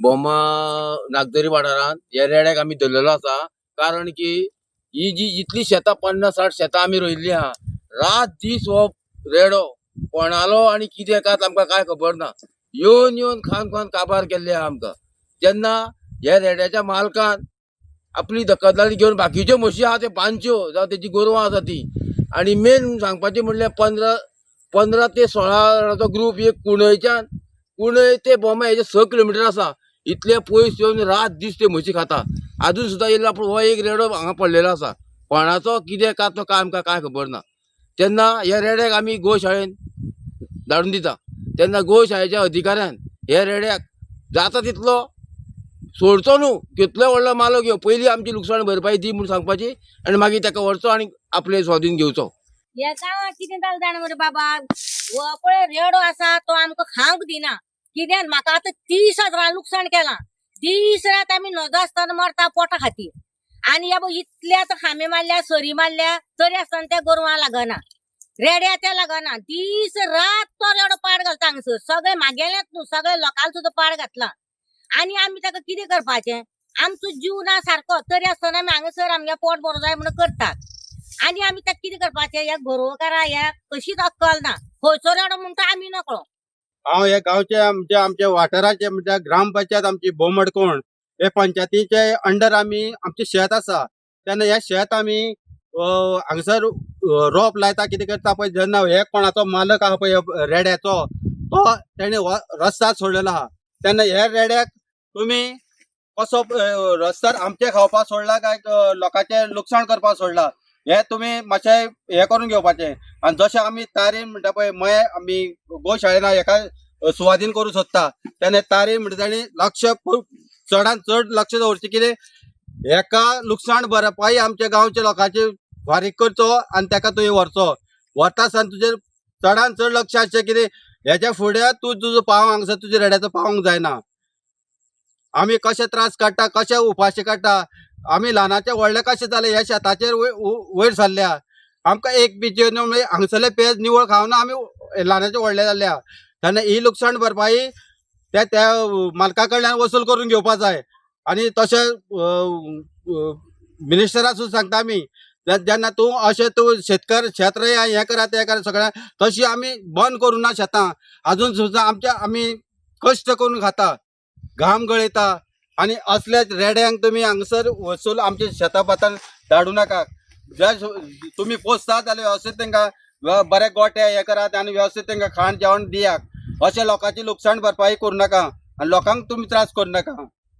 बोमा नागदरी वाठारांत ह्या रेड्याक आमी धरलेलो आसा। कारण की ही जी जितली शेतां 50-60 शेतां आमी रोयिल्ली आहा, रात दीस हो रेडो कोणालो आनी कितें कात आमकां कांय खबर ना। येवन येवन खावन खावन काबार केल्ले आहा आमकां। जेन्ना ह्या रेड्याच्या मालकान आपली दखलदारी घेवन बाकीच्यो म्हशी आहा त्यो बांदच्यो जावं तेजी गोरवां आसा ती, आनी मेन सांगपाचें म्हणल्यार 15 ते 16 जाणांचो ग्रूप एक कुणय ते बोमा हेजे 6 किलोमिटर आसा। इतले पयस येवन रात दीस ते म्हशी खाता। अजून सुद्दां येयला पूण हो एक रेडो हांगा पडलेलो आसा। कोणाचो कितें कात तो काय आमकां कांय खबर ना। तेन्ना ह्या रेड्याक आमी गोशाळेन धाडून दिता। तेन्ना गोशाळेच्या अधिकाऱ्यान ह्या रेड्याक जाता तितलो सोडचो न्हू, कितलो व्हडलो मालो घेवन पयलीं आमची लुकसाण भरपाई दी म्हूण सांगपाची आनी मागीर ताका व्हरचो आनी आपले स्वाधीन घेवचो। ह्या गांवांत कितें जालें जाणा मरे बाबा, हो पळय रेडो आसा तो आमकां खावंक दिना। कित्याक म्हाका आतां 30,000 लुकसाण केलां। दीस रात आमी न्हवरो आसतना मरता पोटा खातीर। आनी ह्या इतले आतां खांबे मारल्या, सरी मारल्या, तरी आसतना त्या गोरवां लागना, रेड्या त्या लागना। दीस रात तो रेडो पाड घालता हांगसर। सगळे म्हागेलेच न्हू, सगळे लोकांक सुद्दां पाड घातला। आनी आमी ताका कितें करपाचें? आमचो जीव ना सारको, तरी आसतना आमी हांगासर आमगे पोट भरो जाय म्हणून करतात। आनी आमी ताका कितें करपाचें? ह्या गोरवाकारा ह्या कशीच अक्कल ना। खंयचो रेडो म्हणटा आमी नकळो। हांव हे गांवचे आमच्या वाठाराचे म्हणजे ग्रामपंचायत आमची बोमडकोण हे पंचायतीचे अंडर आमचे शेत आसा। तेन्ना हे शेत आमी हांगसर रोप लायता, कितें करता पळय, जेन्ना हे कोणाचो मालक आहा पळय रेड्याचो, तो तेणे रस्त्यार सोडलेलो आहा। तेन्ना हे रेड्याक तुमी कसो रस्त्यार आमचे खावपाक सोडला काय लोकांचे लुकसाण करपाक सोडला, हे तुमी मातशें हे करून घेवपाचें। आनी जशें आमी तारीम म्हणटा पळय मये आमी गोशाळेन हेका सुवाधीन करूं सोदता, तेन्ना तारीम म्हणटा ताणी लक्ष चडांत चड लक्ष दवरचें। कितें हेका लुकसाण भरपाई आमच्या गांवच्या लोकांचे फारीक करचो आनी ताका थंय व्हरचो। व्हरता आसतना तुजेर चडांत चड लक्ष आसचें। कितें हेच्या फुडें तुजो पांव हांगसर तुज्या रेड्याचो पावोंक जायना। आमी कशे त्रास काडटा, कशे उपाशी काडटा, आमी ल्हानाचे व्हडले कशे जाले, ह्या शेताचेर वयर सरल्या। आमकां एक बी हांगसरले पेज निवळ खावन आमी ल्हानाचे व्हडले जाल्ल्या। तेन्ना ही लुकसाण भरपाई त्या मालका कडल्यान वसूल करून घेवपा जाय। आनी तशें मिनिस्टराक सुद्दां सांगता आमी, जेन्ना तूं शेत रोय हें करा तें करा सगळ्यां, तशी आमी बंद करूं ना शेतां। अजून सुद्दां आमी कश्ट करून खाता, घाम गळयता, आनी असल्या रेड्यांक तुमी हांगसर वसूल आमच्या शेता पातान धाडूं नाका। जर तुमी पोसता जाल्यार वेवस्थीत तांकां बरे गोठे हे करात आनी वेवस्थीत तांकां खाण जेवण दियात। अशें लोकांची लुकसाण भरपाई करूं नाका आनी लोकांक तुमी त्रास करूं नाका।